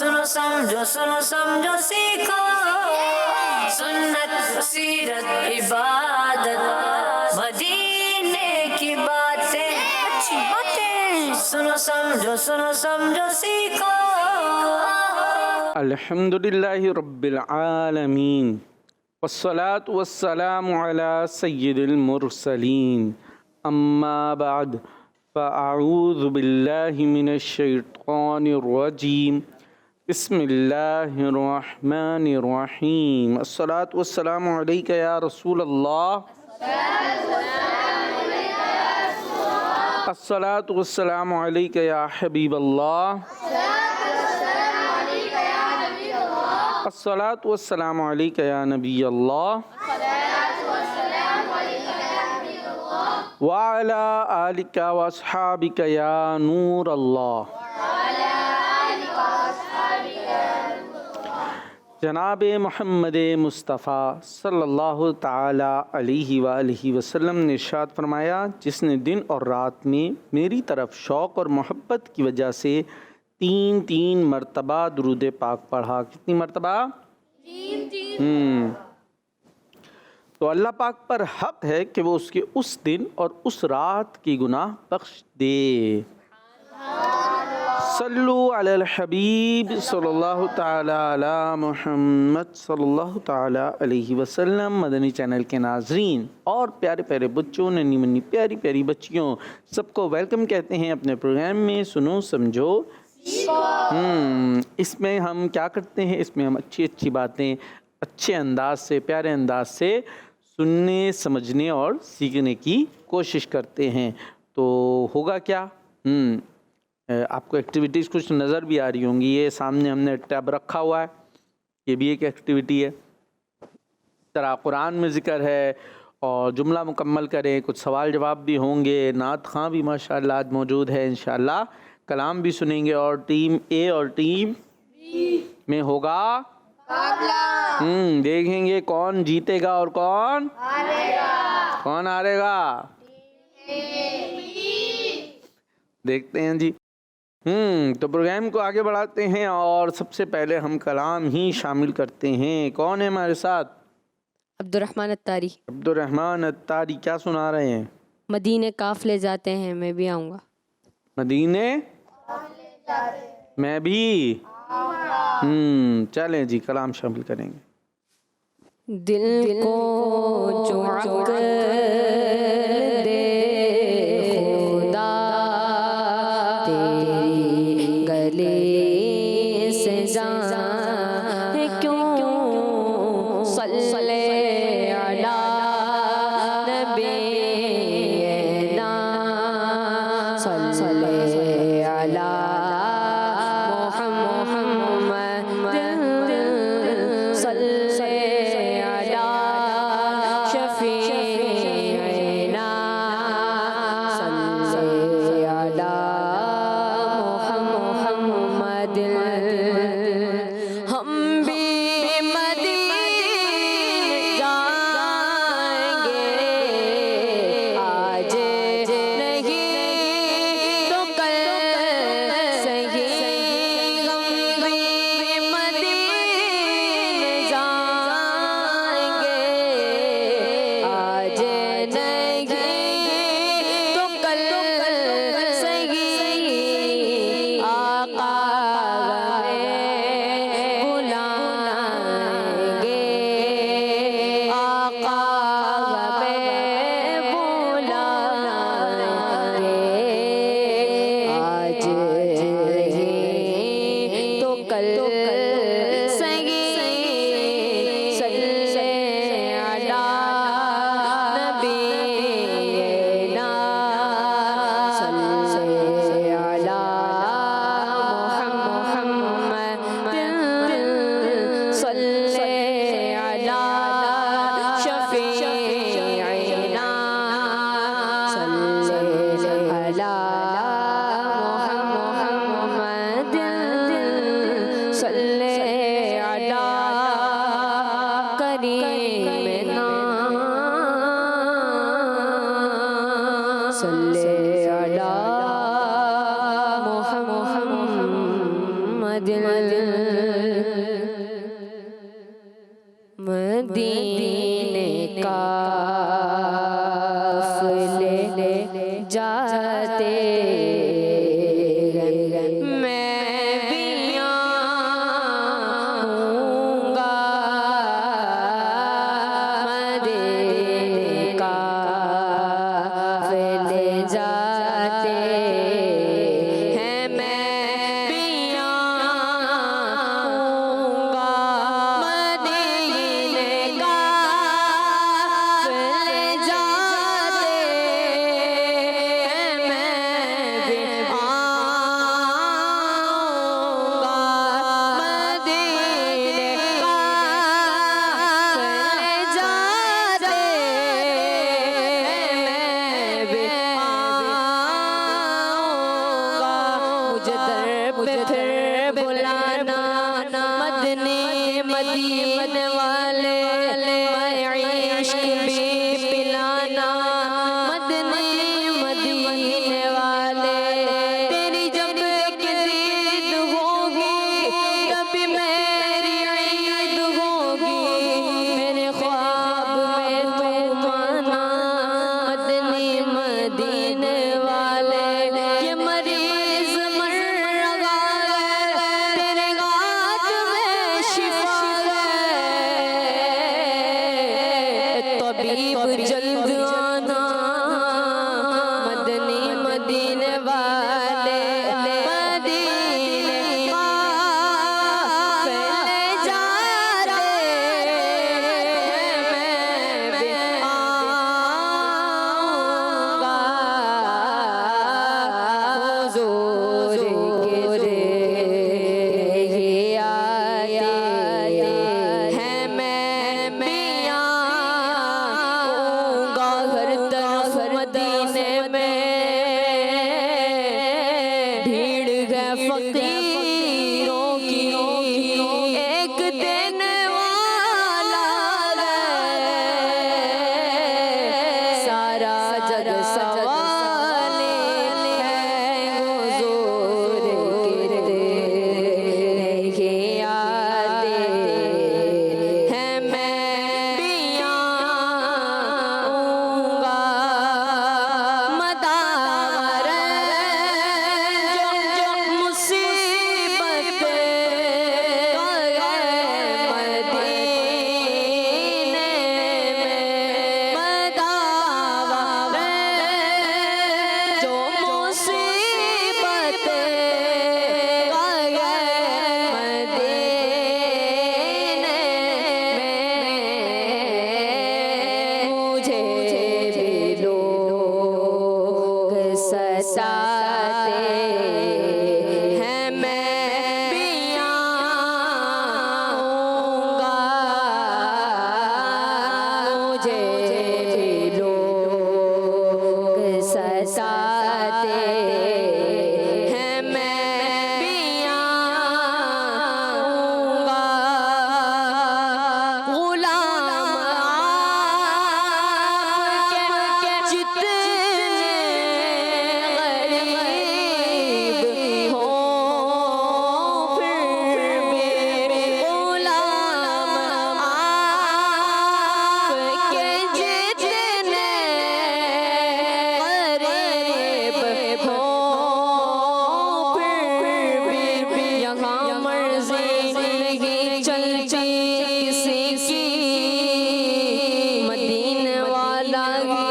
सुनो समझो सीखो सुन्नत सीरत इबादत मदीने की बातें अच्छी बातें सुनो समझो सीखो। अल्हम्दुलिल्लाहि रब्बिल आलमीन वस्सलातु वस्सलामु अला सय्यिदिल मुरसलीन अम्मा बाद फ़अऊज़ु बिल्लाहि मिनश शैतानिर रजीम बिस्मिल्लाहिर रहमानिर रहीम अस्सलातु वस्सलामु अलैका या रसूलल्लाह अस्सलातु वस्सलामु अलैका या हबीबल्लाह अस्सलातु वस्सलामु अलैका या नबी अल्लाह व अला आलिका व अस्हाबिका या नूर अल्लाह। जनाब मोहम्मद मुस्तफ़ा सल्लल्लाहु ताला अलैहि वालैहि वसल्लम ने इरशाद फरमाया, जिसने दिन और रात में मेरी तरफ शौक़ और मोहब्बत की वजह से तीन मरतबा दुरूद पाक पढ़ा। कितनी मरतबा? तीन। तो अल्लाह पाक पर हक़ है कि वो उसके उस दिन और उस रात की गुनाह बख्श दे। सल्लु अलल हबीब सल्लल्लाहु ताला अला मुहम्मद सल्लल्लाहु ताला अलैहि वसल्लम। मदनी चैनल के नाज़रीन और प्यारे प्यारे बच्चों, नन्ही मुन्नी प्यारी प्यारी बच्चियों, सबको वेलकम कहते हैं अपने प्रोग्राम में सुनो समझो। इसमें हम क्या करते हैं? इसमें हम अच्छी अच्छी बातें अच्छे अंदाज से, प्यारे अंदाज से सुनने, समझने और सीखने की कोशिश करते हैं। तो होगा क्या, आपको एक्टिविटीज़ कुछ नज़र भी आ रही होंगी। ये सामने हमने टैब रखा हुआ है, ये भी एक एक्टिविटी है। तरह कुरान में ज़िक्र है और जुमला मुकम्मल करें, कुछ सवाल जवाब भी होंगे, नात खां भी माशाअल्लाह आज मौजूद है। इंशाअल्लाह कलाम भी सुनेंगे और टीम ए और टीम बी में होगा देखेंगे कौन जीतेगा और कौन हारेगा। देखते हैं जी। तो प्रोग्राम को आगे बढ़ाते हैं और सबसे पहले हम कलाम ही शामिल करते हैं। कौन है हमारे साथ? अब्दुर्रहमान अत्तारी। अब्दुर्रहमान अत्तारी क्या सुना रहे हैं? मदीने काफ़िले जाते हैं, मैं भी आऊँगा। मदीने मैं भी चलें जी, कलाम शामिल करेंगे। दिल को जो अक़्ल दे खुदा तेरी गले से जाए क्यों सल्ले अला नबीना सल्ले अला सल्ले अला मुहम्मद। मदीने काफ़िले जाते मैं भी आऊँगा मदीने काफ़िले जाते हैं मैं भी आऊँगा मदीने काफ़िले जाते हैं मैं भी आऊँगा मदीने काफ़िले जाते मैं भी आऊँगा मुझे दर पे फिर बुलाना मदनी मदीने वाले मैं इश्क भी पिलाना मदनी मदीने वाले तेरी जब की दीद होगी तभी मेरी ईद होगी मेरे ख्वाब में तुम आना मदनी मदीने वाले ये मरीज मर रहा है तेरे हाथ में शिफा है तबीब जल्द आना मदनी मदीने वाले मदीने काफ़िले जाते मैं भी आऊँगा हुज़ूर के ये आते हैं मैं भी आऊँगा हर तरफ मदीने में भीड़ है फकीरों की एक दिन वाला है सारा जग सवाले है हुज़ूर के ये आते हैं मैं भी आऊँगा मदार जो मुसीबत मदीने में मदार जो मुसीबत मदीने में मुझे भी लोग सताते हैं मैं भी आऊँगा मुझे भी लोग सताते हैं मैं भी आऊँगा गुलाम आपके जितने गरीब हो फिर भी गुलाम आपके जितने गरीब हो फिर भी यहाँ मर्जी चलती किसी की मदीने वाला ही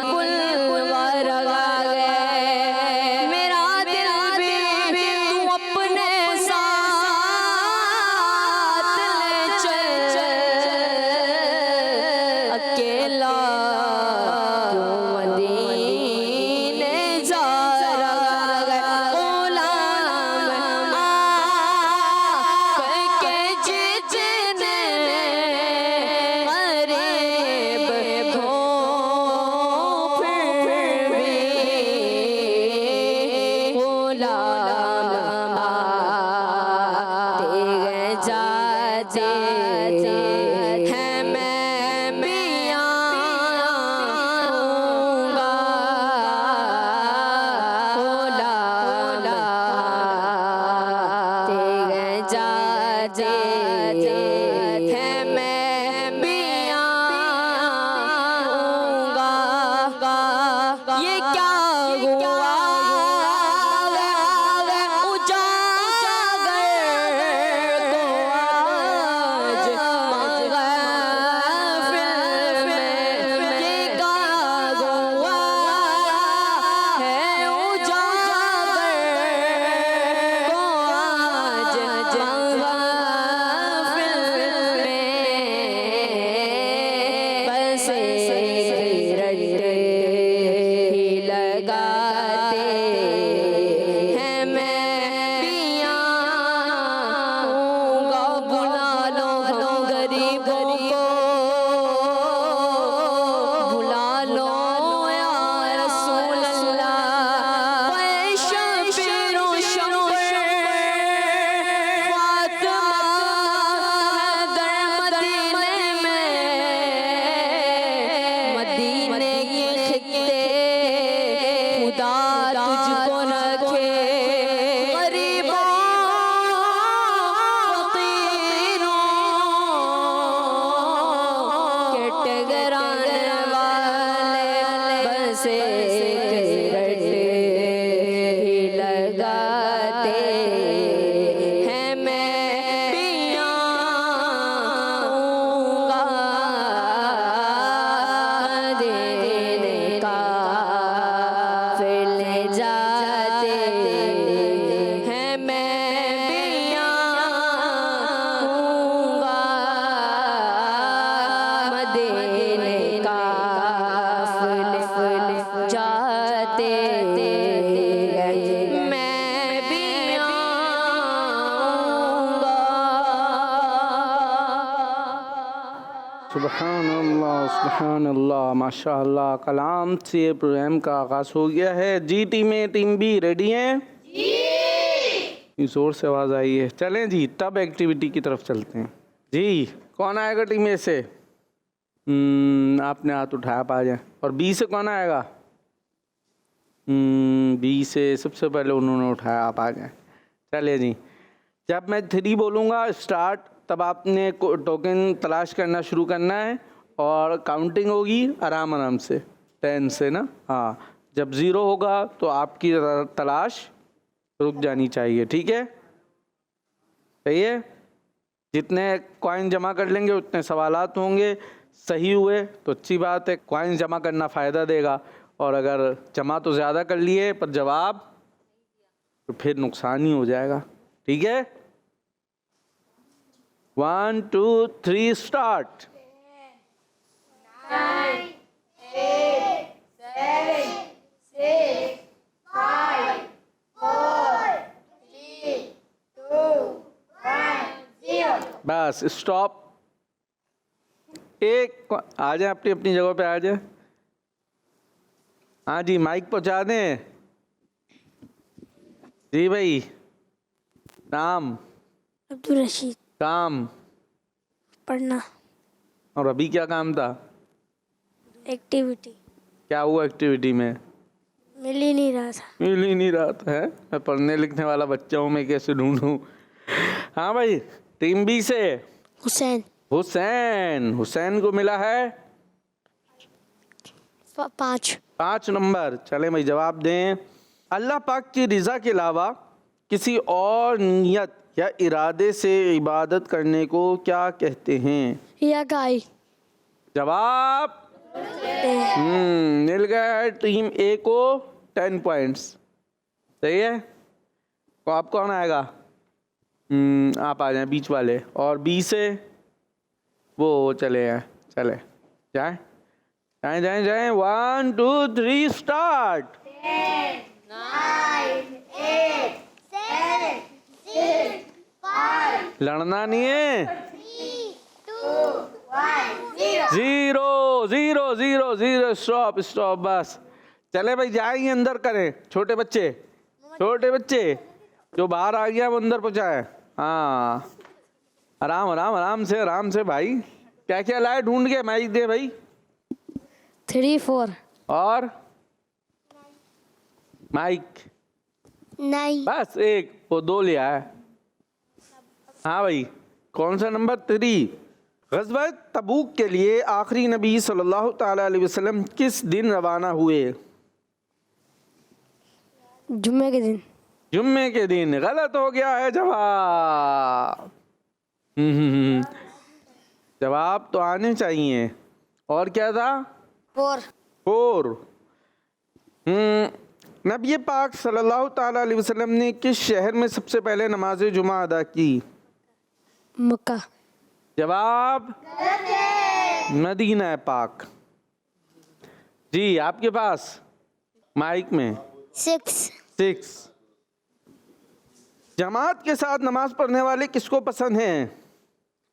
बुलवा रहा है मेरा दिल भी तू अपने साथ ले चल अकेला क्यों मदीने जा रहा है गुलाम आपके जितने गरीब हो फिर भी गुलाम आते जाते हैं मैं भी आऊँगा गुलाम आते जाते जाते हैं मैं भी आऊंगा। ये क्या हुआ उजागर को आज महफिल में। ये क्या हुआ है उजागर को आज महफिल में। बस रट्टे ही लगाते हैं मैं भी आऊंगा। बुला लो हम गरीबों को, बुला लो या रसूल अल्लाह। शबीरो शबर फातिमा हैदर मदीने में। मदीने के खित्ते खुदा तुझको रखे। गरीबों फकीरों के टगराने वाले बस रट्टे ही लगाते हैं मैं भी आऊंगा। देने का फिर जाते हैं मैं भी आऊंगा। मदीने का फिर जाते मैं भी आऊंगा। सुबहान अल्लाह माशाअल्लाह। कलाम से प्रोग्राम का आगाज़ हो गया है। जी टीम बी रेडी हैं? जी। ज़ोर से आवाज़ आई है। चलें जी तब एक्टिविटी की तरफ चलते हैं। जी कौन आएगा टीम ए से? आपने हाथ उठाया, आप आ जाए। और बी से कौन आएगा? बी से सबसे पहले उन्होंने उठाया, आप आ जाए। चलिए जी, जब मैं 3 बोलूँगा स्टार्ट, तब आपने टोकन तलाश करना शुरू करना है और काउंटिंग होगी आराम आराम से 10 से ना। हाँ, जब 0 होगा तो आपकी तलाश रुक जानी चाहिए, ठीक है? सही है? जितने कॉइन जमा कर लेंगे उतने सवालात होंगे। सही हुए तो अच्छी बात है, कॉइन जमा करना फ़ायदा देगा। और अगर जमा तो ज़्यादा कर लिए पर जवाब तो फिर नुकसान ही हो जाएगा, ठीक है? 1 2 3 स्टार्ट। 9 8 7 6 5 4 3 2 1 0। Bus stop. एक आ जाए, अपनी अपनी जगह पे आ जाए। हाँ जी, माइक पहुंचा दें। जी भाई, नाम? अब्दुल रशीद। काम? पढ़ना। और अभी क्या काम था? एक्टिविटी क्या हुआ एक्टिविटी में? मिल ही नहीं रहा था। मिल ही नहीं रहा था। है मैं पढ़ने लिखने वाला बच्चा हूँ, मैं कैसे ढूंढूं? हाँ भाई, टीम बी से हुसैन। हुसैन को मिला है 5 नंबर। चले भाई जवाब दें। अल्लाह पाक की रज़ा के अलावा किसी और नियत या इरादे से इबादत करने को क्या कहते हैं? या गाय। जवाब मिल गया है टीम ए को 10 पॉइंट्स। सही है? तो आप कौन आएगा? आप आ जाएं बीच वाले। और बी से वो चले हैं, चले जाएं जाएं जाएं जाएं। 1 2 3 स्टार्ट। 9 8 7 6 5 लड़ना नहीं है। 3 2 1 0। 0 0 0 0। स्टॉप स्टॉप, बस चले भाई, जाएंगे अंदर करें। छोटे बच्चे जो बाहर आ गया वो अंदर पहुंचाए। हाँ, आराम से भाई। क्या क्या लाए ढूंढ के? माइक दे भाई। 3 4 और माइक 9 बस एक, वो 2 ले आया। हाँ भाई, कौन सा नंबर 3? ग़ज़वत तबूक के लिए आखिरी नबी सल्लल्लाहु ताला अलैहि वसल्लम किस दिन रवाना हुए? जुम्मे के दिन। जुम्मे के दिन। गलत हो गया है जवाब। जवाब तो आने चाहिए। और क्या था? 4। नबी पाक सल्लल्लाहु ताला अलैहि वसल्लम ने किस शहर में सबसे पहले नमाज जुमा अदा की? मक्का। जवाब मदीना पाक। जी, आपके पास माइक में 6। जमात के साथ नमाज पढ़ने वाले किसको पसंद हैं?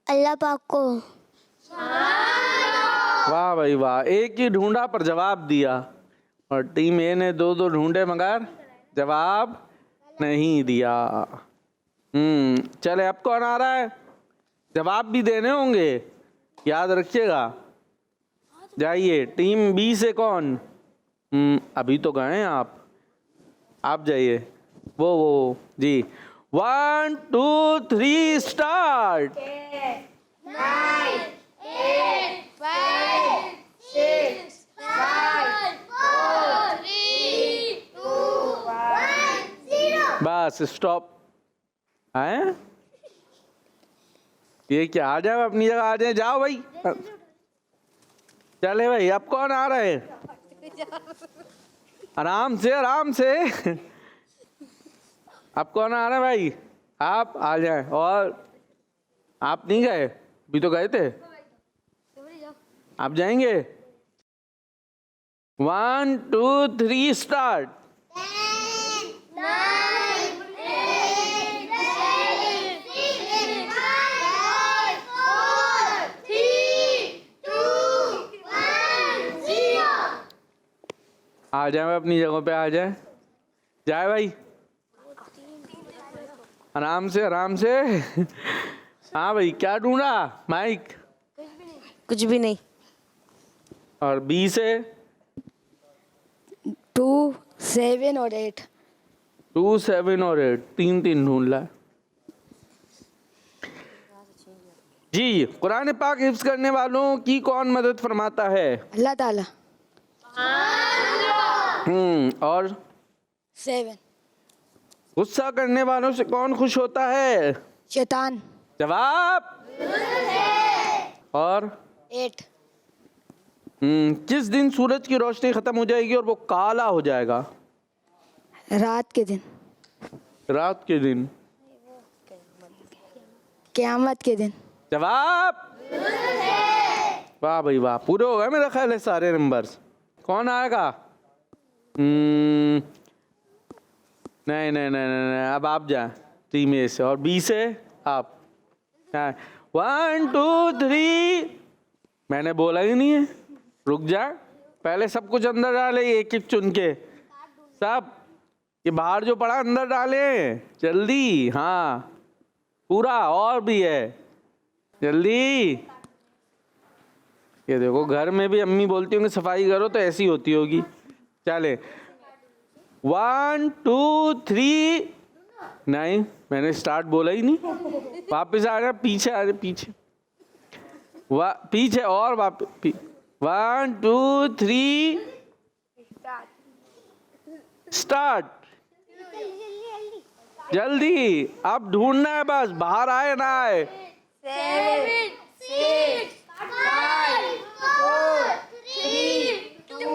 अल्लाह पाक को। वाह भाई वाह, एक ही ढूंढा पर जवाब दिया, और टीम ए ने 2 ढूंढे मगर जवाब नहीं दिया। चले, अब कौन आ रहा है? जवाब भी देने होंगे, याद रखिएगा। जाइए, टीम बी से कौन? अभी तो गए आप जाइए। वो जी। 1 2 3 स्टार्ट। 9 8 5 6 5 4 3 2 1 0। Bus stop. हैं? ये क्या? आ जाओ, अपनी जगह आ जाए। जाओ भाई। चले भाई, अब कौन आ रहे हैं? आराम से आराम से। अब कौन आ रहा है भाई? आप आ जाए। और आप नहीं गए? अभी तो गए थे। आप जाएंगे? 1 2 3 स्टार्ट। 10 9 8 7 6 5 4 3 2 1 0। आ जाए, अपनी जगहों पे आ जाए। जाए भाई, आराम से आराम से। हाँ भाई, क्या ढूंढा? माइक? कुछ भी नहीं। और बी से? 2 7 और 8। 2 7 और 8, 3 ढूंढ ला। जी, कुरान पाक हिफ्ज करने वालों की कौन मदद फरमाता है? अल्लाह ताला। और 7। गुस्सा करने वालों से कौन खुश होता है? शैतान। जवाब। और 8। किस दिन सूरज की रोशनी खत्म हो जाएगी और वो काला हो जाएगा? रात के दिन। रात के दिन। क़यामत के दिन। जवाब। वाह भाई वाह, पूरे हो गए मेरा ख्याल है सारे नंबर्स। कौन आएगा? नहीं नहीं नहीं नहीं, अब आप जाए टीम ए से। और बी से आप। 1 2 3। मैंने बोला ही नहीं है, रुक जा। पहले सब कुछ अंदर डाले, एक एक चुन के सब। ये बाहर जो पड़ा अंदर डाले जल्दी। हाँ, पूरा। और भी है, जल्दी। ये देखो, घर में भी अम्मी बोलती होंगी सफाई करो, तो ऐसी होती होगी। चले, 1 2 3। नहीं, मैंने स्टार्ट बोला ही नहीं। वापस आ रहा, पीछे आ रहे, पीछे पीछे और वापस। 1 2 3 स्टार्ट। जल्दी, अब ढूंढना है बस, बाहर आए ना आए। 7 6 5 4 3 2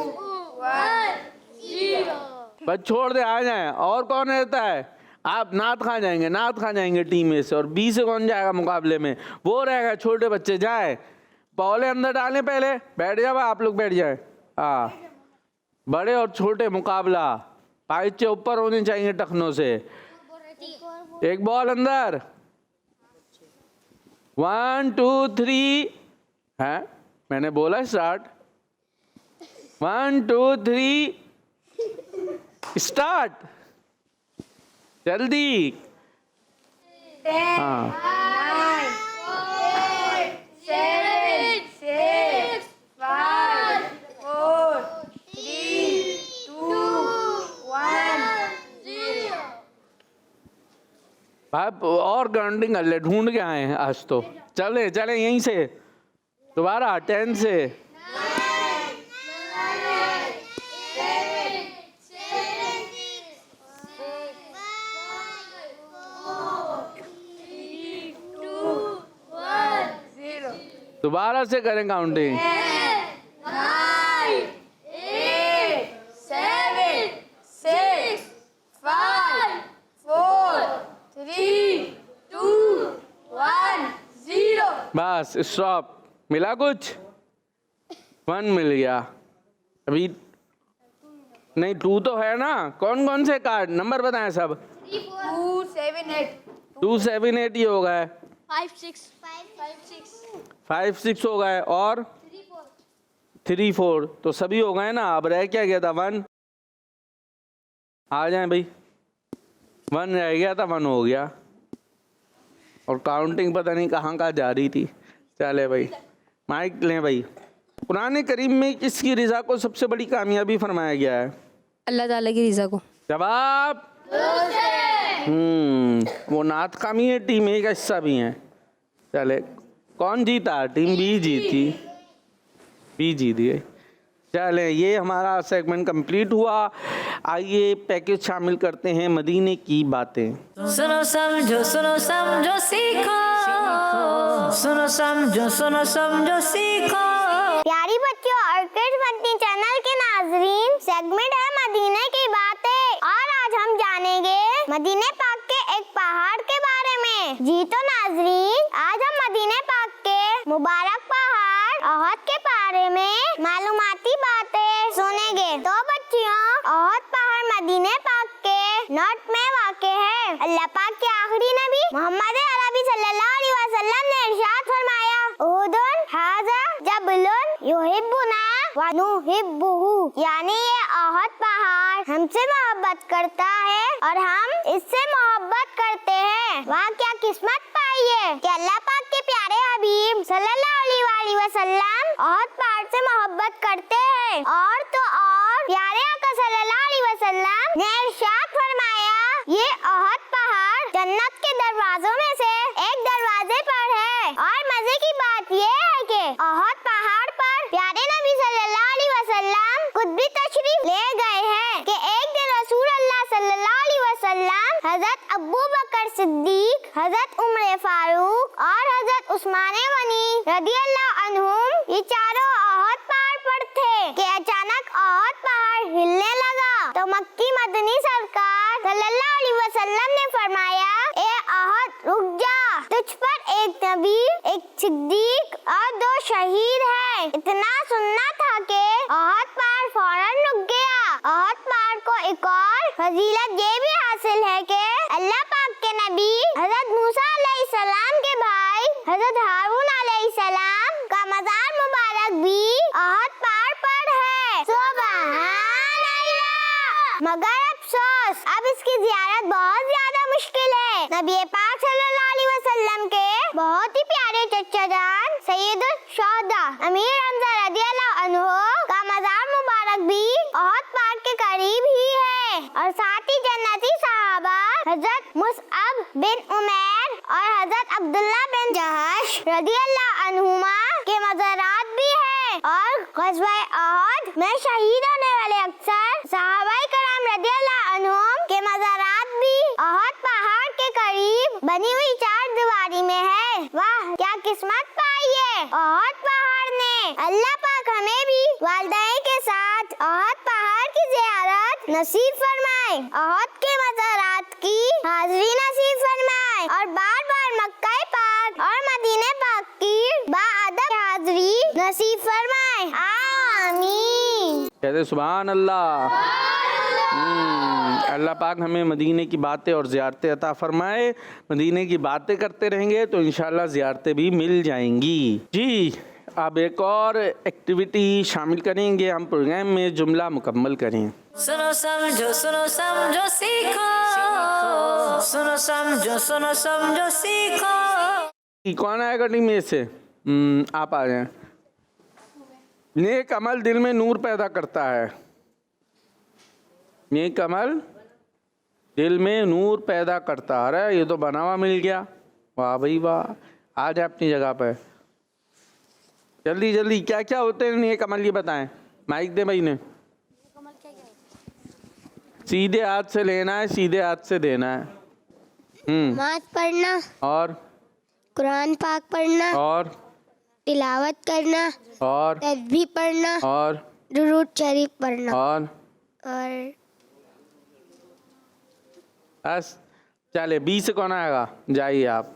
1 0। बस छोड़ दे, आ जाए। और कौन रहता है? आप नात खा जाएंगे, नात खा जाएंगे टीम ए से। और बी से कौन जाएगा मुकाबले में? वो रहेगा, छोटे बच्चे। जाए, बॉले अंदर डालें पहले। बैठ जाओ, आप लोग बैठ जाए। हाँ, बड़े और छोटे मुकाबला। पाइचे ऊपर होने चाहिए टखनों से। एक बॉल अंदर। 1 2 3 है, मैंने बोला स्टार्ट। 1 2 3 स्टार्ट। जल्दी। 10 हाँ, 9 8 7 6 5 4 3 2 1 0। भाई और काउंटिंग कर ले, ढूंढ के आए हैं आज तो। चले चले यहीं से दोबारा 10 से। दोबारा से करें काउंटिंग। 9, 8, 7, 6, 5, 4, 3, 2, 1, 0। Bus stop. मिला कुछ? 1 मिल गया। अभी नहीं 2 तो है ना। कौन कौन से कार्ड नंबर बताएं सब? 2, 7, 8। 2, 7, 8 ये हो गए। 5, 6। 5, 6 हो गए और 3, 4 तो सभी हो गए ना। अब रह क्या गया था? 1। आ जाए भाई। 1 रह गया था, 1 हो गया। और काउंटिंग पता नहीं कहाँ कहाँ जा रही थी। चले भाई माइक लें भाई। कुरान करीम में किसकी रिज़ा को सबसे बड़ी कामयाबी फरमाया गया है? अल्लाह ताला की रज़ा को। जवाब वो नात कामी है, टीम ए का हिस्सा भी है। चले कौन जीता? टीम बी जीती। बी जीत गई। चले ये हमारा सेगमेंट कंप्लीट हुआ। आइए पैकेज शामिल करते हैं मदीने की बातें। सुनो समझो सीखो, सुनो समझो सीखो। प्यारी बच्चों और किड्स फंटी चैनल के नाजरीन, सेगमेंट है मदीने की बातें और आज हम जानेंगे मदीने पाक के एक पहाड़ के बारे में। जी तो नाजरीन, आज हम मदीने पाक के मुबारक पहाड़ ओहद के बारे में मालूमाती बातें सुनेंगे। तो बच्चियों, ओहद पहाड़ मदीने पाक के नॉर्थ में वाक़े है। अल्लाह पाक के आखिरी नबी मोहम्मद अरबी सल्लल्लाहु अलैहि वसल्लम ने इरशाद फरमाया, उहुदुन हाज़ा जबलुन युहिब्बुना व नुहिब्बुहु, यानी ये ओहद पहाड़ हमसे मोहब्बत करता है और हम इससे मोहब्बत करते हैं। वाह क्या किस्मत पाई है कि अल्लाह पाक के प्यारे हबीब सल्लल्लाहु अलैहि वसल्लम ओहद पहाड़ से मोहब्बत करते हैं। और तो और प्यारे आका सल्लल्लाहु अलैहि वसल्लम ने इरशाद फरमाया, ये ओहद पहाड़ जन्नत के दरवाजों में से एक दरवाजे पर है। और मजे की बात ये है कि ओहद पहाड़ पर प्यारे नबी सल्लल्लाहु अलैहि वसल्लम खुद भी तशरीफ ले गए हैं कि एक दिन रसूल अल्लाह सल्लल्लाहु अलैहि वसल्लम हजरत अबू बकर सिद्दीक, हजरत उमर फारूक और हजरत उस्मान गनी रदियल्लाहु अन्हुम ये चारों ओहद पहाड़ पर थे कि अचानक ओहद पहाड़ हिलने लगा। तो मक्की मदनी सरकार सल्लल्लाहु अलैहि वसल्लम ने फरमाया, ए ओहद रुक जा, तुझ पर एक नबी, एक सिद्दीक और 2 शहीद है। इतना सुनना था कि ओहद पहाड़ फौरन रुक गया। ओहद पहाड़ को एक और फजीलत ये भी हासिल है कि अल्लाह पाक के नबी हजरत मूसा अलैहिस्सलाम के भाई हजरत हारून अलैहिस्सलाम का मज़ार मुबारक भी ओहद पहाड़ पर है। सुभान अल्लाह। मगर अफसोस, अब इसकी ज़ियारत बहुत ज्यादा मुश्किल है। नबी पाक सल्लल्लाहु अलैहि वसल्लम के बहुत ही प्यारे चचा जान सैयदुल शुहदा अमीर हमजा रदियल्लाहु अन्हु का मज़ार मुबारक भी ओहद पहाड़ के करीब ही है। और साथ ही जन्नती सहाबा हजरत मुसअब बिन उमैर और हजरत अब्दुल्ला बिन जहश रदियल्लाहु अन्हुमा के मज़ारात भी है। और ग़ज़वा ओहद में शहीद होने वाले अक्सर सहाबाए कराम रदियल्लाहु अन्हुम के मज़ारात भी ओहद पहाड़ के करीब बनी हुई 4 दीवारी में है। वाह क्या किस्मत पाई है ओहद पहाड़ ने। अल्लाह पाक हमें भी वालिदैन के साथ ओहद पहाड़ की ज़ियारत नसीब फरमाए, ओहद के मज़ारात की हाज़िरी नसीब फरमाए और बार बार मक्का पाक और मदीने पाक की बाअदब हाज़िरी नसीब फरमाए। आमीन। कहते सुभान अल्लाह। अल्लाह पाक हमें मदीने की बातें और ज़ियारतें अता फरमाए। मदीने की बातें करते रहेंगे तो इंशाल्लाह ज़ियारतें भी मिल जाएंगी। जी अब एक और एक्टिविटी शामिल करेंगे हम प्रोग्राम में। जुमला मुकम्मल करें। सुनो समझो सीखो, सुनो समझो सीखो। कौन आएगा टीम में से? आप आ जाएं। नेक अमल दिल में नूर पैदा करता है। नेक अमल दिल में नूर पैदा करता। अरे ये तो बना हुआ मिल गया, वाह भाई वाह। आ जाए अपनी जगह पर जल्दी जल्दी। क्या क्या होते हैं ये कमल, ये बताएं। माइक दे भाई ने। सीधे हाथ से लेना है, सीधे हाथ से देना है। नमाज पढ़ना, और कुरान पाक पढ़ना, और तिलावत करना, और तस्बीह पढ़ना, और दुरूद शरीफ पढ़ना, और और बस। चले 20 से कौन आएगा? जाइए आप।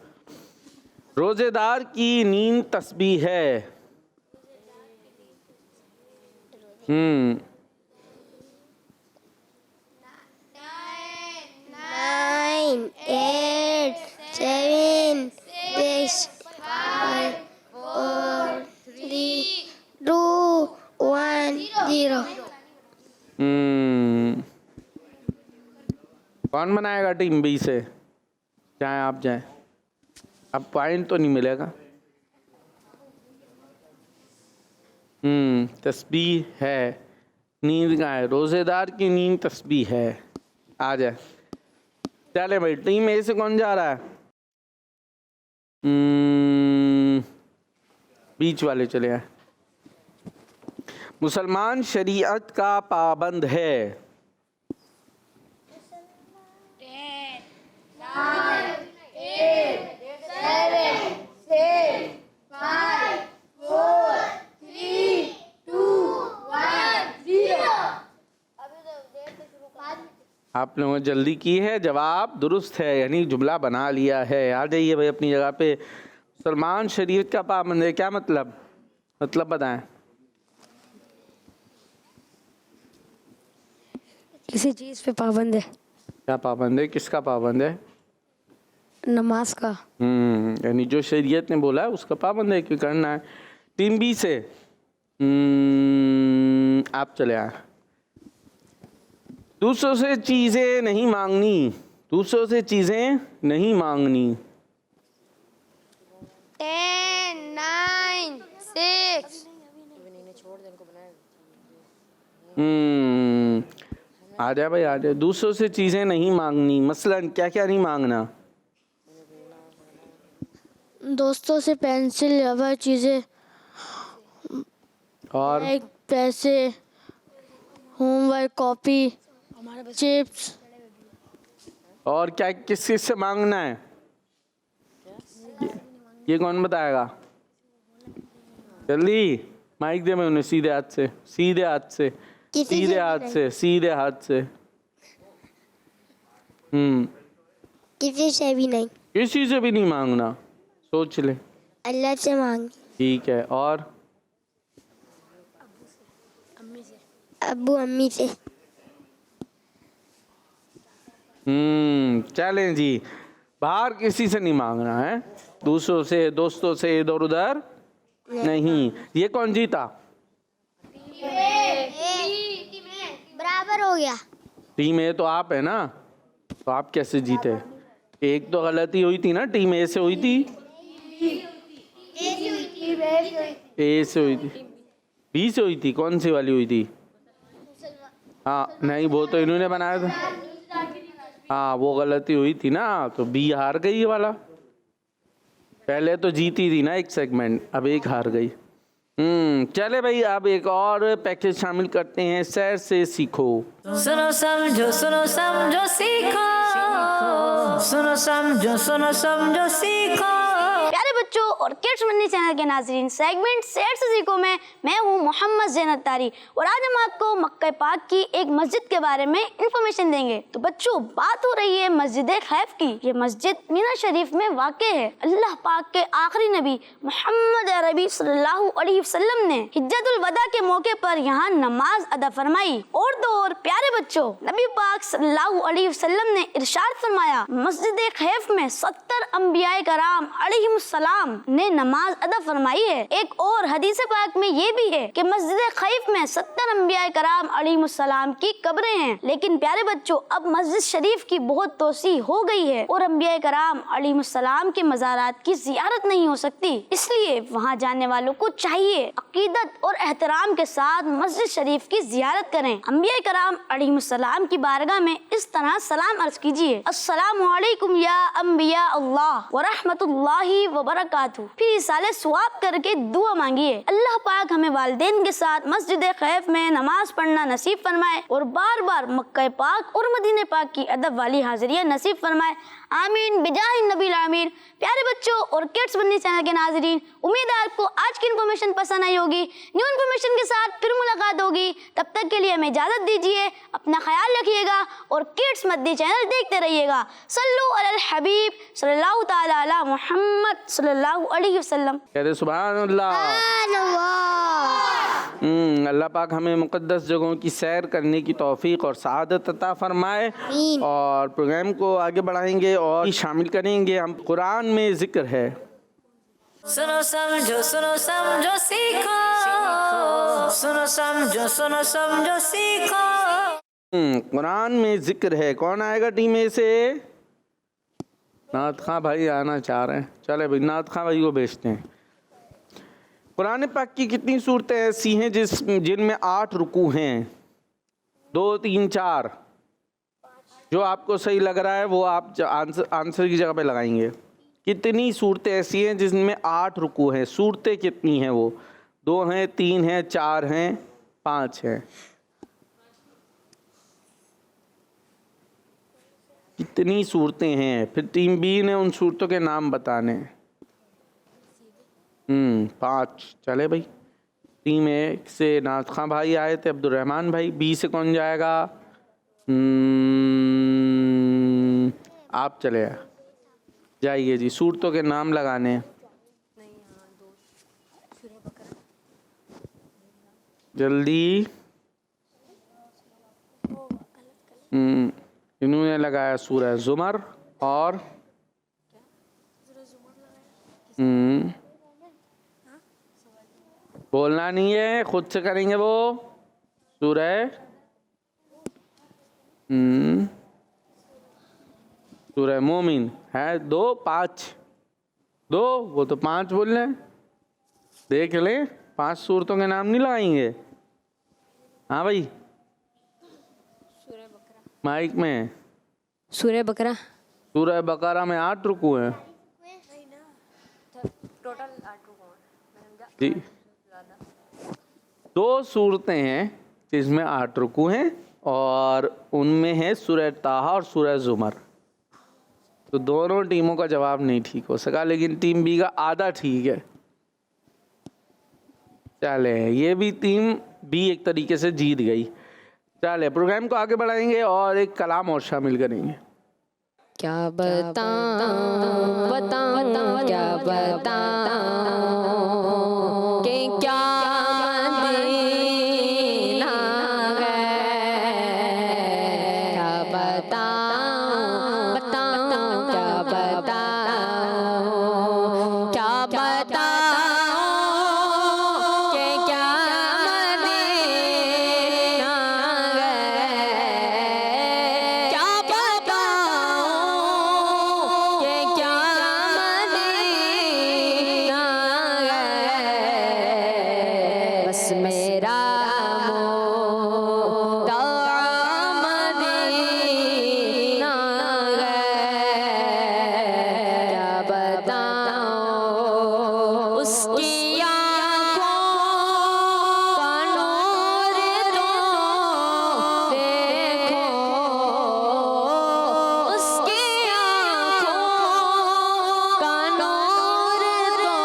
रोजेदार की नींद तस्बीह है। 9, 8, 7, 6, 5, 4, 3, 2, 1, 0। कौन बनाएगा टीम बी से? जाएं आप जाएं। अब पॉइंट तो नहीं मिलेगा। तस्बीह है। नींद का है, रोजेदार की नींद तस्बीह है। आ जाए। चले भाई, टीम ए से कौन जा रहा है? बीच वाले चले आए। मुसलमान शरीयत का पाबंद है। 0। आप लोगों ने जल्दी की है, जवाब दुरुस्त है, यानी जुमला बना लिया है। आ जाइए भाई अपनी जगह पे। मुसलमान शरीयत का पाबंद है, क्या मतलब? मतलब बताएं। किसी चीज़ पे पाबंद है। क्या पाबंद है? किसका पाबंद है? नमाज का। यानी जो शरीयत ने बोला है उसका पाबंद है कि करना है। टीम बी से आप चले आए। दूसरों से चीजें नहीं मांगनी। दूसरों से चीजें नहीं मांगनी। 10, 9, 6। आ जाए भाई, आ जाए। दूसरों से चीजें नहीं मांगनी, मसलन क्या क्या नहीं मांगना? दोस्तों से पेंसिल, रबर चीज़ें, और पैसे, होमवर्क, कॉपी, चिप्स। और क्या किस किस से मांगना है? ये कौन बताएगा? जल्दी माइक दे। मैं उन्हें सीधे हाथ से, सीधे हाथ से, सीधे हाथ से, सीधे हाथ से। किसी से भी नहीं, किसी से भी नहीं मांगना। सोच ले। अल्लाह से मांग। ठीक है। और अब्बू अम्मी से। चलें जी। बाहर किसी से नहीं मांगना है, दूसरों से, दोस्तों से, इधर उधर नहीं। ये कौन जीता? बराबर हो गया। टीम ए तो आप है ना, तो आप कैसे जीते? एक तो गलती हुई थी ना, टीम ए से हुई थी। ए से हुई थी, बी से हुई थी। कौन सी वाली हुई थी? हाँ नहीं, वो तो इन्होंने बनाया था। हाँ वो गलती हुई थी ना, तो बी हार गई ये वाला। पहले तो जीती थी ना एक सेगमेंट, अब एक हार गई। चले भाई, अब एक और पैकेज शामिल करते हैं, सैर से सीखो। सुनो समझो सीखो। सुनो समझो सीखो। प्यारे बच्चों और किड्स मंडी चैनल के नाजरीन, सेगमेंट सैर से सीखो में मैं हूँ मोहम्मद ज़ैनत तारी, और आज हम आपको मक्का पाक की एक मस्जिद के बारे में इंफॉर्मेशन देंगे। तो बच्चों, बात हो रही है मस्जिद खैफ की। ये मस्जिद मीना शरीफ में वाक़े है। अल्लाह पाक के आखिरी नबी मोहम्मद अरबी सल्लल्लाहु अलैहि वसल्लम ने हिज्जतुल वदा के मौके पर यहाँ नमाज अदा फरमाई। और तो और प्यारे बच्चों, नबी पाक सल्लल्लाहु अलैहि वसल्लम ने इरशाद फरमाया, मस्जिद खैफ में 70 अंबियाए कराम अलैहिमुस्सलाम अलैहिस्सलाम ने नमाज अदा फरमाई है। एक और हदीस पाक में ये भी है कि मस्जिद खैफ में 70 अंबिया कराम अलैहिमुस्सलाम की कब्रें हैं। लेकिन प्यारे बच्चों, अब मस्जिद शरीफ की बहुत तोसी हो गई है और अंबिया कराम अलैहिमुस्सलाम के मज़ारात की ज़ियारत नहीं हो सकती। इसलिए वहाँ जाने वालों को चाहिए अकीदत और एहतराम के साथ मस्जिद शरीफ की ज़ियारत करें। अंबिया कराम अलैहिमुस्सलाम की बारगाह में इस तरह सलाम अर्ज कीजिए, अस्सलामु अलैकुम या अंबिया अल्लाह व रहमतुल्लाहि व बरकातुहू। फिर इसाले सवाब करके दुआ मांगिए। अल्लाह पाक हमें वालिदैन के साथ मस्जिद खैफ में नमाज पढ़ना नसीब फरमाए और बार बार मक्का पाक और मदीने पाक की अदब वाली हाजिरियाँ नसीब फरमाए। आमीन बिजाहि नबील आमीन। प्यारे बच्चों और किड्स बन्नी चैनल के नाज़रीन, उम्मीद है आपको आज की इन्फॉर्मेशन पसंद आई होगी। न्यू इन्फॉर्मेशन के साथ फिर मुलाकात होगी। तब तक के लिए हमें इजाज़त दीजिए। अपना ख्याल रखिएगा और किड्स मद्दी चैनल देखते रहिएगा। सल्लु अलल हबीब सल्लल्लाहु तआला अला मुहम्मद सल्लल्लाहु अलैहि वसल्लम। कहते सुभान अल्लाह। अल्लाह पाक हमें मुक़द्दस जगहों की सैर करने की तौफीक और सआदत अता फरमाए। और प्रोग्राम को आगे बढ़ाएंगे और शामिल करेंगे हम कुरान में ज़िक्र है। सुनो समझो सीखो, सुनो समझो सीखो। कुरान में ज़िक्र है। कौन आएगा टीम में से? नात खां भाई आना चाह रहे हैं। चले भाई, नात खां भाई को भेजते हैं। कुरान पाक की कितनी सूरतें ऐसी हैं जिनमें 8 रुकू हैं? 2, 3, 4। जो आपको सही लग रहा है वो आप आंसर की जगह पे लगाएंगे। कितनी सूरतें ऐसी हैं जिसमें 8 रुकू हैं? सूरतें कितनी हैं वो? 2 हैं, 3 हैं, 4 हैं, 5 हैं। कितनी सूरतें हैं? फिर टीम बी ने उन सूरतों के नाम बताने हैं। 5। चले भाई, टीम ए से नात खां भाई आए थे, अब्दुल रहमान भाई। बी से कौन जाएगा? आप चले जाइए जी, सूरतों के नाम लगाने हैं। जल्दी। इन्होंने लगाया सूरह ज़ुमर और बोलना नहीं है, खुद से करेंगे वो। सूरह सूरह मोमिन है। 2, 5, 2 वो तो 5 बोल रहे हैं। देख लें, 5 सूरतों के नाम नहीं लगाएंगे? हाँ भाई, माइक में। सूरह बकरा। सूरह बकरा में 8 रुकू हैं जी। 2 सूरतें हैं जिसमें 8 रुकू हैं और उनमें है सूरह ताहा और सूरह ज़ुमर। तो दोनों टीमों का जवाब नहीं ठीक हो सका, लेकिन टीम बी का आधा ठीक है। चले, ये भी टीम बी एक तरीके से जीत गई। चले, प्रोग्राम को आगे बढ़ाएंगे और एक कलाम और शामिल करेंगे। क्या बताऊं क्या बताऊं कि क्या मदीना है। क्या बताऊं क्या बताऊं क्या बताऊं कि क्या मदीना है। क्या बताऊं कि क्या मदीना है। बस मेरा मुद्दा मदीना है। क्या बताऊं उसकी आँखों का नूर तो देखो। उसकी आँखों का नूर तो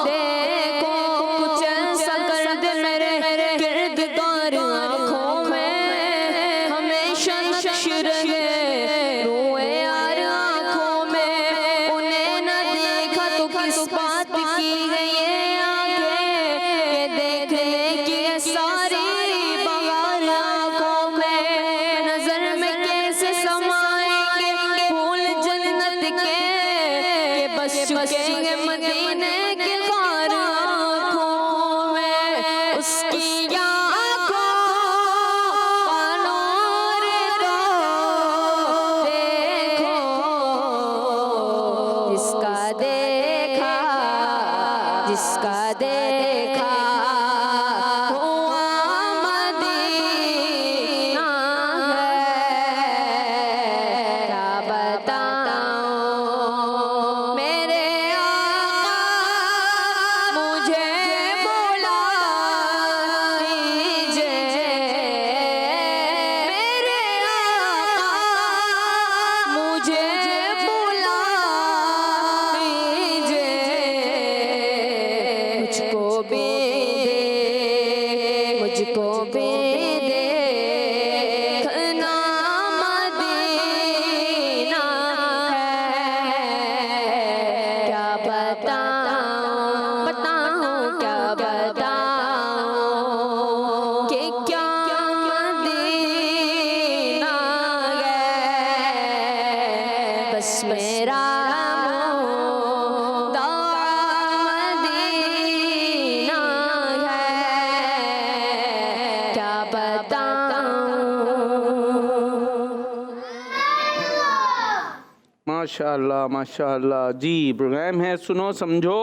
देखो। कुछ ऐसा कर दे मेरे किरदार आँखों में, हमेशा नक्श रहे रोए यार आँखों में। उन्हें न देखा तो किस बात की है ये आँखें, ये देखने की है सारी बहार आँखों में। नजर में कैसे समाएंगे फूल जन्नत के, ये बस बसेंगे मदीने की खार आँखों में, उसकी आँखों का नूर तो देखो, जिसका देखा हुआ मदीना है। क्या बताऊं मेरे आका मुझे बुला लीजिए, मेरे आका मुझे बुला लीजिए, मुझको भी देखना मदीना है। क्या बताऊं क्या बताऊं कि क्या मदीना है। बस मेरा मदीना है। क्या बताऊं। माशाल्लाह माशाल्लाह। जी प्रोग्राम है सुनो समझो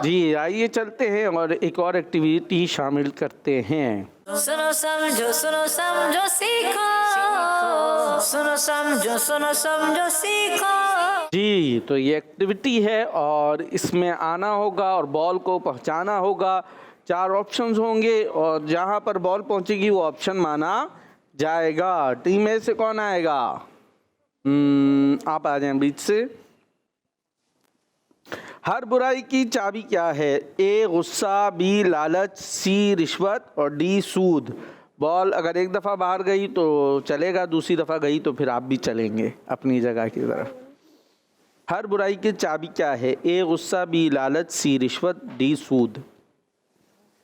जी। आइए चलते हैं और एक और एक्टिविटी शामिल करते हैं। सुनो समझो सीखो, सुनो समझो सीखो। जी तो ये एक्टिविटी है और इसमें आना होगा और बॉल को पहुंचाना होगा। 4 ऑप्शंस होंगे और जहां पर बॉल पहुंचेगी वो ऑप्शन माना जाएगा। टीम में से कौन आएगा? आप आ जाएं बीच से। हर बुराई की चाबी क्या है? ए गुस्सा, बी लालच, सी रिश्वत और डी सूद। बॉल अगर एक दफ़ा बाहर गई तो चलेगा, दूसरी दफ़ा गई तो फिर आप भी चलेंगे अपनी जगह की तरफ। हर बुराई की चाबी क्या है? ए गुस्सा, बी लालच, सी रिश्वत, डी सूद।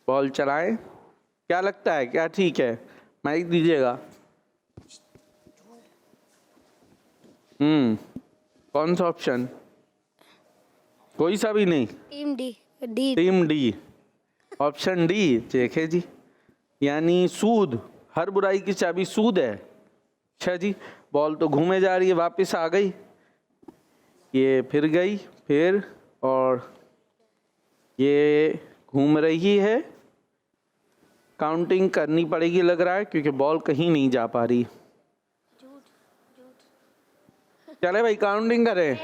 बॉल चलाएं। क्या लगता है, क्या ठीक है? माइक दीजिएगा। कौन सा ऑप्शन? कोई सा भी नहीं? Team D. ऑप्शन डी देखे जी, यानी सूद। हर बुराई की चाबी सूद है। अच्छा जी, बॉल तो घूमे जा रही है, वापस आ गई, ये फिर गई, फिर और ये घूम रही है। काउंटिंग करनी पड़ेगी लग रहा है, क्योंकि बॉल कहीं नहीं जा पा रही। चले भाई काउंटिंग करें।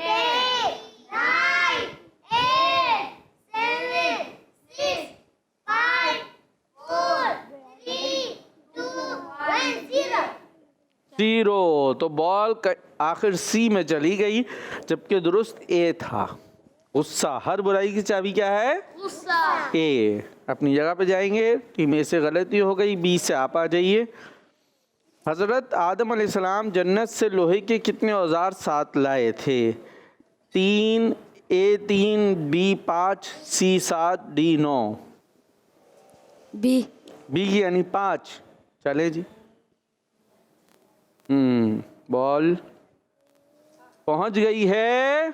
0। तो बॉल आखिर सी में चली गई, जबकि दुरुस्त ए था, गुस्सा। हर बुराई की चाबी क्या है? गुस्सा। ए। अपनी जगह पे जाएंगे। टीम ए से गलती हो गई, बी से आप आ जाइए। हज़रत आदम अलैहिस्सलाम जन्नत से लोहे के कितने औजार साथ लाए थे? 3, ए 3, बी 5, सी 7, डी 9। बी यानी 5। चले जी। बॉल पहुंच गई है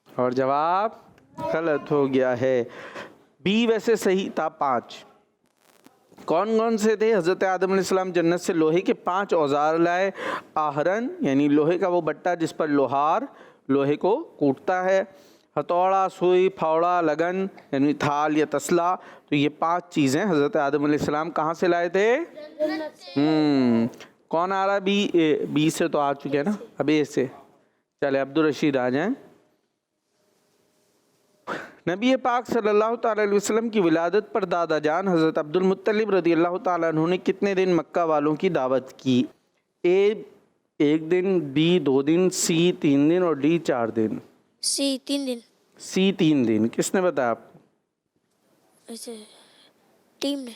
और जवाब गलत हो गया है। बी वैसे सही था, 5। कौन कौन से थे? हज़रत आदम अलैहिस्सलाम जन्नत से लोहे के 5 औजार लाए। आहरन यानी लोहे का वो बट्टा जिस पर लोहार लोहे को कूटता है। हथौड़ा, सुई, फावड़ा, लगन यानी थाल या तसला। तो ये 5 चीज़ें हज़रत आदम अलैहिस्सलाम कहाँ से लाए थे? कौन आ रहा है? बी से तो आ चुके हैं ना, अब ए से। चले अब्दुल रशीद आ जाएं। नबी पाक सल्लल्लाहु ताला अलैहि वसल्लम की विलादत पर दादा जान हज़रत अब्दुल मुत्तलिब रज़ी अल्लाह ताला अन्हु ने कितने दिन मक्का वालों की दावत की? ए 1 दिन, बी 2 दिन, सी 3 दिन और डी 4 दिन। सी 3 दिन। सी 3 दिन। किसने बताया आपको? ऐसे टीम ने।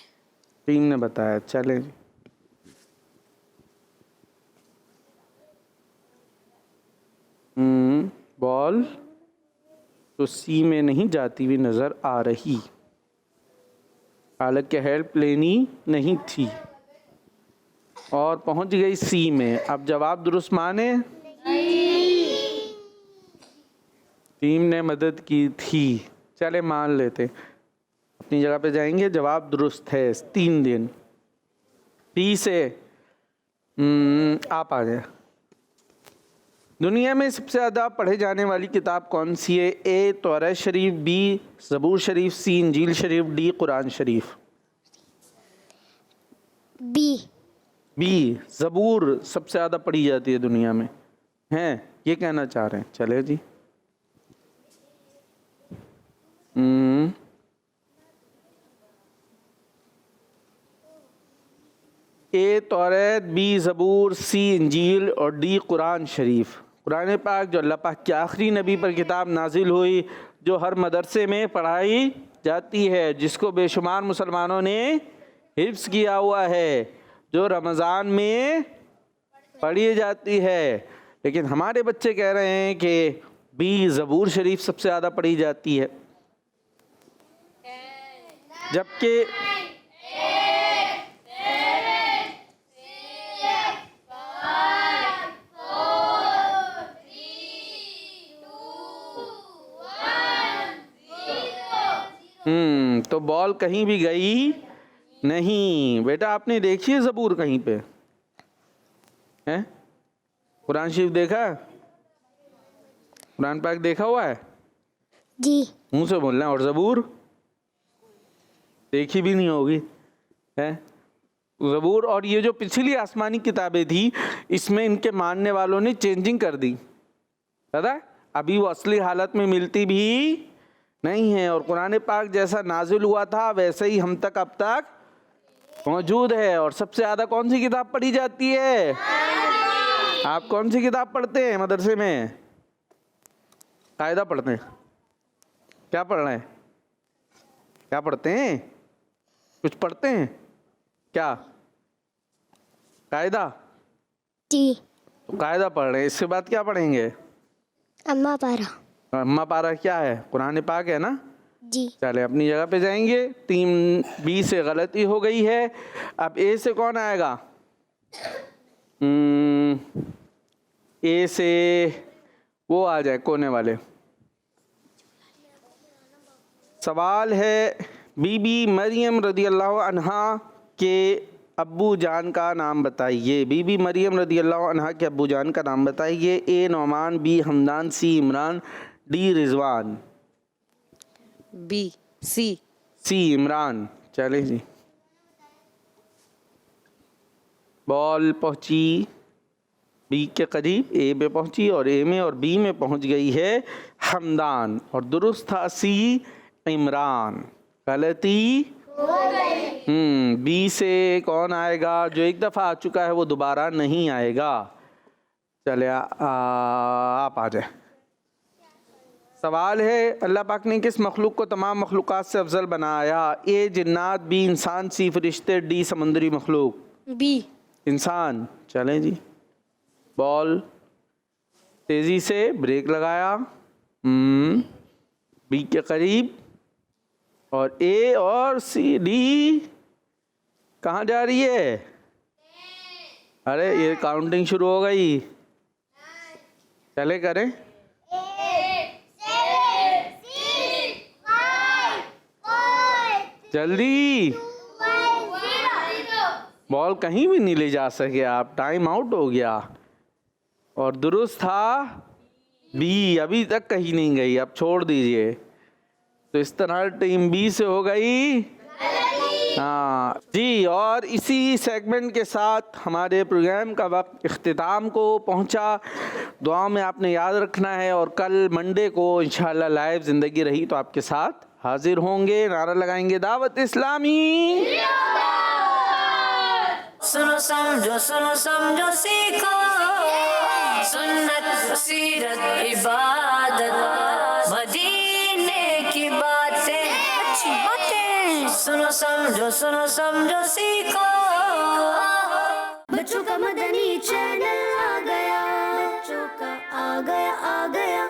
टीम ने बताया। चलें जी। बॉल तो सी में नहीं जाती हुई नज़र आ रही, हालांकि हेल्प लेनी नहीं थी, और पहुंच गई सी में। अब जवाब दुरुस्त माने? टीम ने मदद की थी, चले मान लेते। अपनी जगह पे जाएंगे, जवाब दुरुस्त है 3 दिन। पी से आप आ जाए। दुनिया में सबसे ज़्यादा पढ़े जाने वाली किताब कौन सी है? ए तौरात शरीफ, बी ज़बूर शरीफ, सी इंजील शरीफ, डी कुरान शरीफ। बी ज़बूर सबसे ज़्यादा पढ़ी जाती है दुनिया में, हैं ये कहना चाह रहे हैं। चले जी। ए तौरात, बी ज़बूर, सी इंजील और डी कुरान शरीफ। कुरान पाक जो अल्लाह पाक के आखिरी नबी पर किताब नाजिल हुई, जो हर मदरसे में पढ़ाई जाती है, जिसको बेशुमार मुसलमानों ने हिफ्ज़ किया हुआ है, जो रमज़ान में पढ़ी जाती है। लेकिन हमारे बच्चे कह रहे हैं कि बी ज़बूर शरीफ सबसे ज़्यादा पढ़ी जाती है, जबकि तो बॉल कहीं भी गई नहीं। बेटा आपने देखी है ज़बूर कहीं पे हैं? कुरान शरीफ देखा? कुरान पाक देखा हुआ है? जी। मुंह से बोलना। और ज़बूर देखी भी नहीं होगी है? ज़बूर और ये जो पिछली आसमानी किताबें थी, इसमें इनके मानने वालों ने चेंजिंग कर दी, पता? अभी वो असली हालत में मिलती भी नहीं है। और कुरान पाक जैसा नाजिल हुआ था वैसे ही हम तक अब तक मौजूद है। और सबसे ज़्यादा कौन सी किताब पढ़ी जाती है? आप कौन सी किताब पढ़ते हैं मदरसे में? कायदा पढ़ते हैं? क्या पढ़ रहे हैं? क्या पढ़ते हैं? कुछ पढ़ते हैं क्या? कायदा? जी। तो कायदा पढ़ रहे हैं, इसके बाद क्या पढ़ेंगे? अम्मा पारा। अम्मा पारा क्या है? कुरान पाक है ना? जी। चले अपनी जगह पे जाएंगे। टीम बी से गलती हो गई है। अब ए से कौन आएगा? ए से वो आ जाए कोने वाले। सवाल है, बीबी मरियम रदियल्लाहु अन्हा के अब्बू जान का नाम बताइए। बीबी मरियम रदियल्लाहु अन्हा के अब्बू जान का नाम बताइए। A Nauman, B Hamdan, C Imran, D Rizwan. B C Imran. चले जी। बॉल पहुंची बी के करीब, ए में पहुंची और ए में और बी में पहुंच गई है हमदान। और दुरुस्त था सी इमरान। गलती हो गई। बी से कौन आएगा? जो एक दफ़ा आ चुका है वो दोबारा नहीं आएगा। चले आप आ जाए। सवाल है, अल्लाह पाक ने किस मखलूक को तमाम मखलूक़ात से अफजल बनाया? ए जिन्नात, बी इंसान, सी फरिश्ते, डी समुद्री मखलूक। बी इंसान। चलें जी। बॉल तेज़ी से ब्रेक लगाया, बी के करीब। और ए और सी डी कहाँ जा रही है? अरे ये काउंटिंग शुरू हो गई। चले करें। जल्दी। बॉल कहीं भी नहीं ले जा सके आप, टाइम आउट हो गया। और दुरुस्त था बी, अभी तक कहीं नहीं गई, अब छोड़ दीजिए। तो इस तरह टीम बी से हो गई हाँ जी। और इसी सेगमेंट के साथ हमारे प्रोग्राम का वक्त इख्तिताम को पहुंचा। दुआ में आपने याद रखना है, और कल मंडे को इंशाल्लाह लाइव ज़िंदगी रही तो आपके साथ हाजिर होंगे। नारा लगाएंगे दावत इस्लामी। सुनो समझो सीखो, सुन्नत सीरत इबादत मदीने की बातें, अच्छी बातें। सुनो समझो सीखो। बच्चों का मदनी चैनल आ गया, बच्चों का आ गया